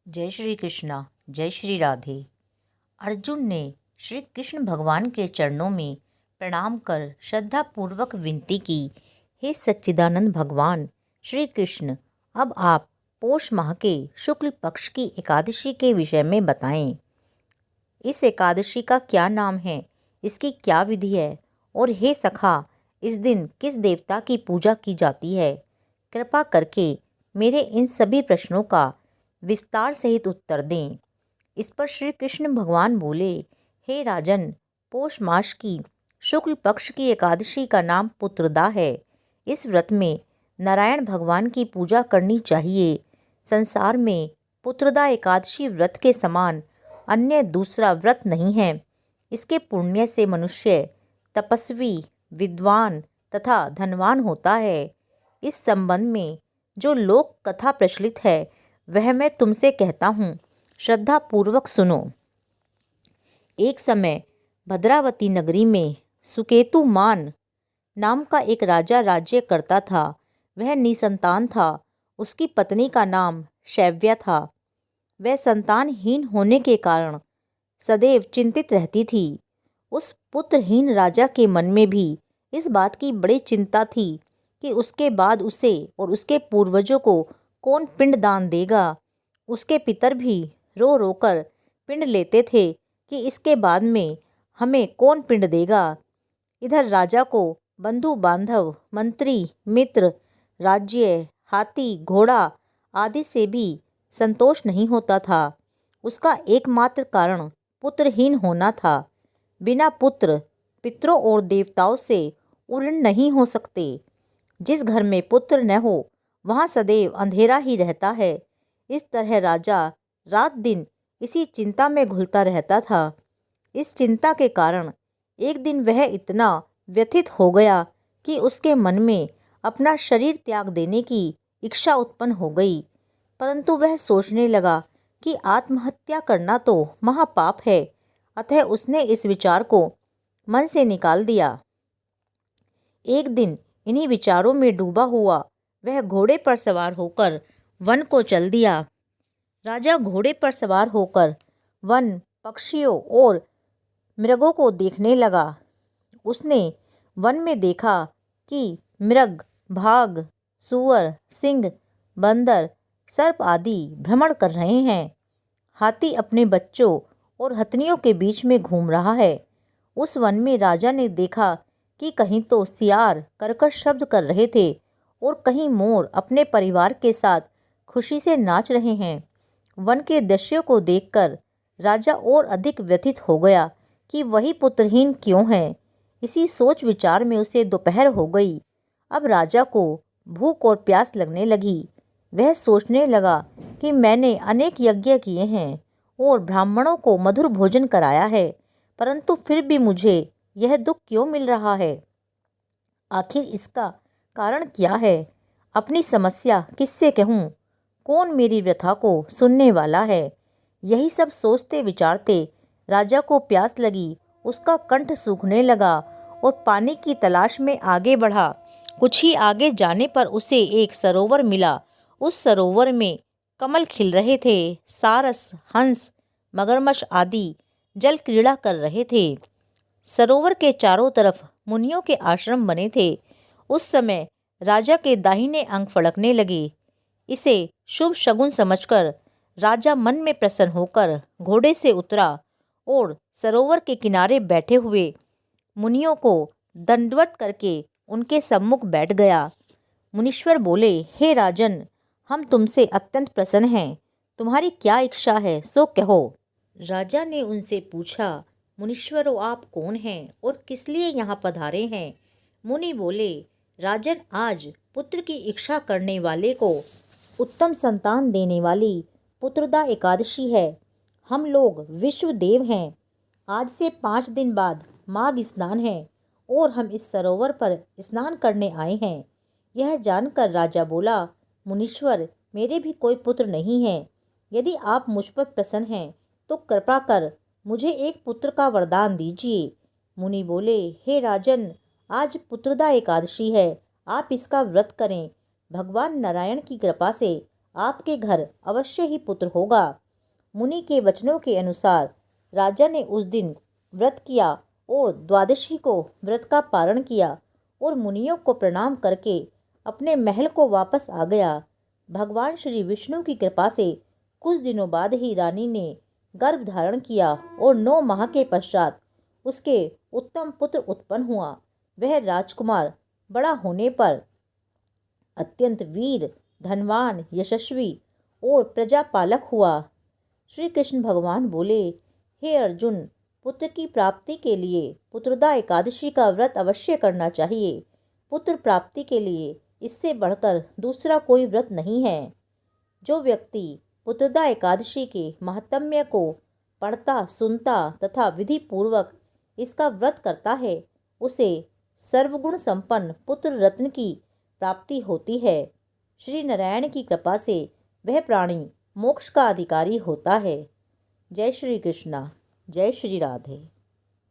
जय श्री कृष्णा, जय श्री राधे। अर्जुन ने श्री कृष्ण भगवान के चरणों में प्रणाम कर श्रद्धापूर्वक विनती की, हे सच्चिदानंद भगवान श्री कृष्ण, अब आप पौष माह के शुक्ल पक्ष की एकादशी के विषय में बताएं। इस एकादशी का क्या नाम है, इसकी क्या विधि है, और हे सखा, इस दिन किस देवता की पूजा की जाती है? कृपा करके मेरे इन सभी प्रश्नों का विस्तार सहित उत्तर दें। इस पर श्री कृष्ण भगवान बोले, हे राजन, पौष मास की शुक्ल पक्ष की एकादशी का नाम पुत्रदा है। इस व्रत में नारायण भगवान की पूजा करनी चाहिए। संसार में पुत्रदा एकादशी व्रत के समान अन्य दूसरा व्रत नहीं है। इसके पुण्य से मनुष्य तपस्वी, विद्वान तथा धनवान होता है। इस संबंध में जो लोक कथा प्रचलित है वह मैं तुमसे कहता हूँ, श्रद्धा पूर्वक सुनो। एक समय भद्रावती नगरी में सुकेतुमान नाम का एक राजा राज्य करता था। वह निसंतान था। उसकी पत्नी का नाम शैव्या था। वह संतानहीन होने के कारण सदैव चिंतित रहती थी। उस पुत्रहीन राजा के मन में भी इस बात की बड़ी चिंता थी कि उसके बाद उसे और उसके पूर्वजों को कौन पिंड दान देगा। उसके पितर भी रो रो कर पिंड लेते थे कि इसके बाद में हमें कौन पिंड देगा। इधर राजा को बंधु बांधव, मंत्री, मित्र, राज्य, हाथी, घोड़ा आदि से भी संतोष नहीं होता था। उसका एकमात्र कारण पुत्रहीन होना था। बिना पुत्र पितरों और देवताओं से उऋण नहीं हो सकते। जिस घर में पुत्र न हो वहाँ सदैव अंधेरा ही रहता है। इस तरह राजा रात दिन इसी चिंता में घुलता रहता था। इस चिंता के कारण एक दिन वह इतना व्यथित हो गया कि उसके मन में अपना शरीर त्याग देने की इच्छा उत्पन्न हो गई। परंतु वह सोचने लगा कि आत्महत्या करना तो महापाप है। अतः उसने इस विचार को मन से निकाल दिया। एक दिन इन्हीं विचारों में डूबा हुआ वह घोड़े पर सवार होकर वन को चल दिया। राजा घोड़े पर सवार होकर वन, पक्षियों और मृगों को देखने लगा। उसने वन में देखा कि मृग, भाग, सूअर, सिंह, बंदर, सर्प आदि भ्रमण कर रहे हैं। हाथी अपने बच्चों और हथनियों के बीच में घूम रहा है। उस वन में राजा ने देखा कि कहीं तो सियार कर्कश शब्द कर रहे थे और कहीं मोर अपने परिवार के साथ खुशी से नाच रहे हैं। वन के दृश्यों को देखकर राजा और अधिक व्यथित हो गया कि वही पुत्रहीन क्यों है। इसी सोच विचार में उसे दोपहर हो गई। अब राजा को भूख और प्यास लगने लगी। वह सोचने लगा कि मैंने अनेक यज्ञ किए हैं और ब्राह्मणों को मधुर भोजन कराया है, परंतु फिर भी मुझे यह दुख क्यों मिल रहा है? आखिर इसका कारण क्या है? अपनी समस्या किससे कहूँ? कौन मेरी व्यथा को सुनने वाला है? यही सब सोचते विचारते राजा को प्यास लगी। उसका कंठ सूखने लगा और पानी की तलाश में आगे बढ़ा। कुछ ही आगे जाने पर उसे एक सरोवर मिला। उस सरोवर में कमल खिल रहे थे। सारस, हंस, मगरमच्छ आदि जल क्रीड़ा कर रहे थे। सरोवर के चारों तरफ मुनियों के आश्रम बने थे। उस समय राजा के दाहिने अंग फड़कने लगे। इसे शुभ शगुन समझकर राजा मन में प्रसन्न होकर घोड़े से उतरा और सरोवर के किनारे बैठे हुए मुनियों को दंडवत करके उनके सम्मुख बैठ गया। मुनीश्वर बोले, हे राजन, हम तुमसे अत्यंत प्रसन्न हैं। तुम्हारी क्या इच्छा है सो कहो। राजा ने उनसे पूछा, मुनीश्वरों, आप कौन हैं और किस लिए यहाँ पधारे हैं? मुनि बोले, राजन, आज पुत्र की इच्छा करने वाले को उत्तम संतान देने वाली पुत्रदा एकादशी है। हम लोग विश्व देव हैं। आज से 5 दिन बाद माघ स्नान है और हम इस सरोवर पर स्नान करने आए हैं। यह जानकर राजा बोला, मुनीश्वर, मेरे भी कोई पुत्र नहीं है। यदि आप मुझ पर प्रसन्न हैं तो कृपा कर मुझे एक पुत्र का वरदान दीजिए। मुनि बोले, हे राजन, आज पुत्रदा एकादशी है। आप इसका व्रत करें। भगवान नारायण की कृपा से आपके घर अवश्य ही पुत्र होगा। मुनि के वचनों के अनुसार राजा ने उस दिन व्रत किया और द्वादशी को व्रत का पारण किया और मुनियों को प्रणाम करके अपने महल को वापस आ गया। भगवान श्री विष्णु की कृपा से कुछ दिनों बाद ही रानी ने गर्भ धारण किया और 9 माह के पश्चात उसके उत्तम पुत्र उत्पन्न हुआ। वह राजकुमार बड़ा होने पर अत्यंत वीर, धनवान, यशस्वी और प्रजापालक हुआ। श्री कृष्ण भगवान बोले, हे अर्जुन, पुत्र की प्राप्ति के लिए पुत्रदा एकादशी का व्रत अवश्य करना चाहिए। पुत्र प्राप्ति के लिए इससे बढ़कर दूसरा कोई व्रत नहीं है। जो व्यक्ति पुत्रदा एकादशी के महात्म्य को पढ़ता, सुनता तथा विधि पूर्वक इसका व्रत करता है, उसे सर्वगुण संपन्न पुत्र रत्न की प्राप्ति होती है। श्री नारायण की कृपा से वह प्राणी मोक्ष का अधिकारी होता है। जय श्री कृष्णा, जय श्री राधे।